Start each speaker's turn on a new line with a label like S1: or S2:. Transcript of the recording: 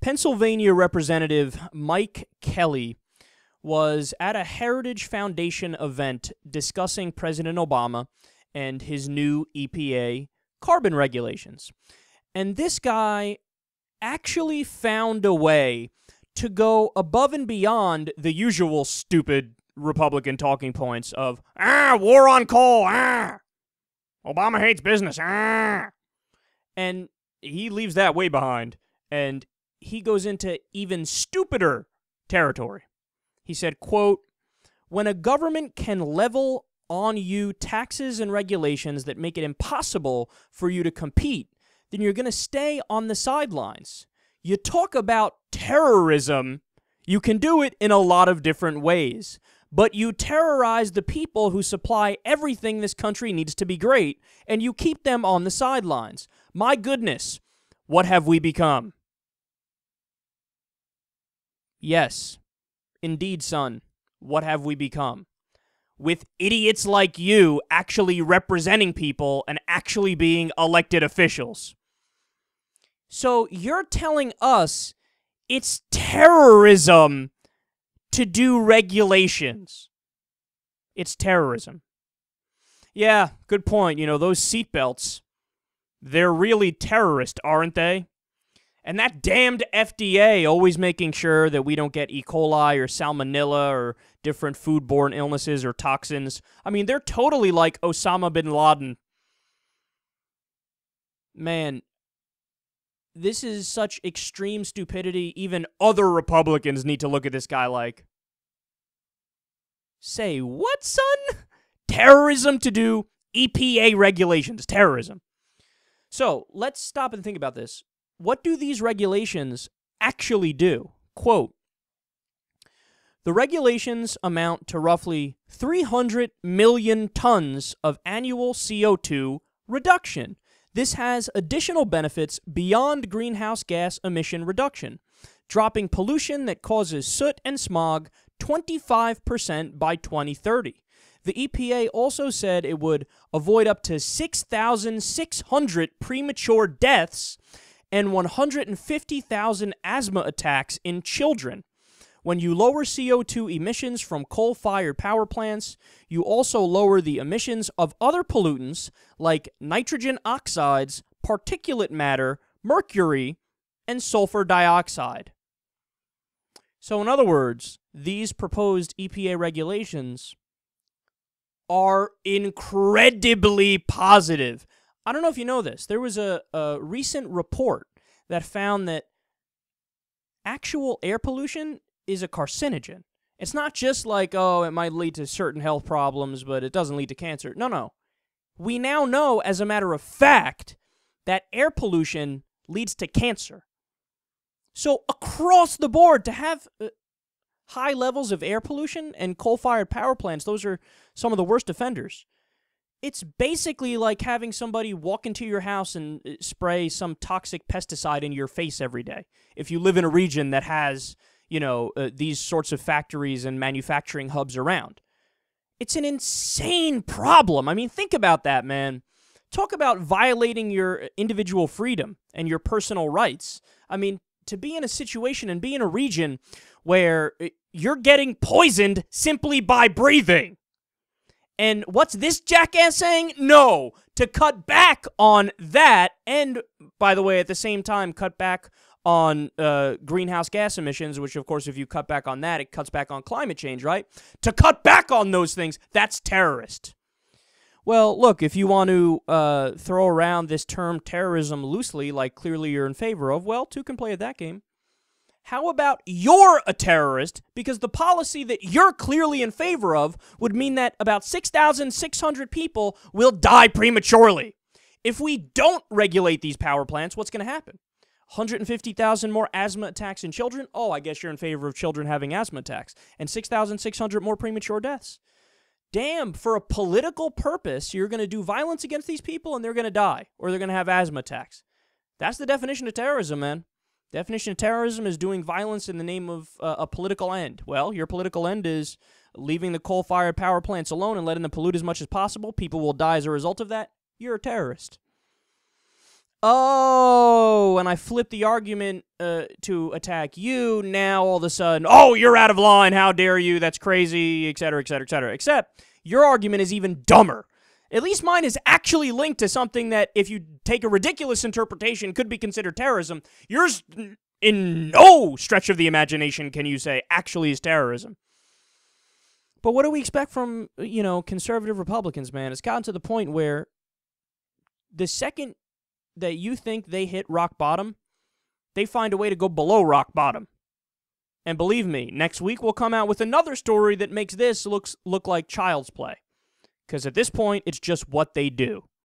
S1: Pennsylvania Representative Mike Kelly was at a Heritage Foundation event discussing President Obama and his new EPA carbon regulations. And this guy actually found a way to go above and beyond the usual stupid Republican talking points of, war on coal, Obama hates business, And he leaves that way behind, and he goes into even stupider territory. He said, quote, "When a government can level on you taxes and regulations that make it impossible for you to compete, then you're going to stay on the sidelines. You talk about terrorism, you can do it in a lot of different ways, but you terrorize the people who supply everything this country needs to be great, and you keep them on the sidelines. My goodness, what have we become?" Yes, indeed, son, what have we become? With idiots like you actually representing people and actually being elected officials. So you're telling us it's terrorism to do regulations. It's terrorism. Yeah, good point. Those seatbelts, they're really terrorist, aren't they? And that damned FDA always making sure that we don't get E. coli or salmonella or different foodborne illnesses or toxins. I mean, they're totally like Osama bin Laden. Man, this is such extreme stupidity. Even other Republicans need to look at this guy like, say what, son? Terrorism to do EPA regulations. Terrorism. So let's stop and think about this. What do these regulations actually do? Quote, "The regulations amount to roughly 300 million tons of annual CO2 reduction. This has additional benefits beyond greenhouse gas emission reduction, dropping pollution that causes soot and smog 25% by 2030. The EPA also said it would avoid up to 6,600 premature deaths and 150,000 asthma attacks in children. When you lower CO2 emissions from coal-fired power plants, you also lower the emissions of other pollutants like nitrogen oxides, particulate matter, mercury, and sulfur dioxide." So in other words, these proposed EPA regulations are incredibly positive. I don't know if you know this. There was a recent report that found that actual air pollution is a carcinogen. It's not just like, it might lead to certain health problems, but it doesn't lead to cancer. No. We now know, as a matter of fact, that air pollution leads to cancer. So across the board, to have high levels of air pollution and coal-fired power plants, those are some of the worst offenders. It's basically like having somebody walk into your house and spray some toxic pesticide in your face every day. If you live in a region that has, these sorts of factories and manufacturing hubs around. It's an insane problem. I mean, think about that, man. Talk about violating your individual freedom and your personal rights. I mean, to be in a situation and be in a region where you're getting poisoned simply by breathing. And what's this jackass saying? No, to cut back on that, and, by the way, at the same time, cut back on greenhouse gas emissions, which, of course, if you cut back on that, it cuts back on climate change, right? To cut back on those things, that's terrorist. Well, look, if you want to throw around this term terrorism loosely, like clearly you're in favor of, well, two can play at that game. How about you're a terrorist because the policy that you're clearly in favor of would mean that about 6,600 people will die prematurely. If we don't regulate these power plants, what's going to happen? 150,000 more asthma attacks in children? Oh, I guess you're in favor of children having asthma attacks. And 6,600 more premature deaths. Damn, for a political purpose, you're going to do violence against these people and they're going to die or they're going to have asthma attacks. That's the definition of terrorism, man. Definition of terrorism is doing violence in the name of a political end. Well, your political end is leaving the coal-fired power plants alone and letting them pollute as much as possible. People will die as a result of that. You're a terrorist. Oh, and I flipped the argument to attack you. Now, all of a sudden, oh, you're out of line. How dare you? That's crazy, et cetera, et cetera, et cetera. Except your argument is even dumber. At least mine is actually linked to something that, if you take a ridiculous interpretation, could be considered terrorism. Yours, in no stretch of the imagination, can you say actually is terrorism. But what do we expect from, conservative Republicans, man? It's gotten to the point where the second that you think they hit rock bottom, they find a way to go below rock bottom. And believe me, next week we'll come out with another story that makes this look like child's play. Because at this point, it's just what they do.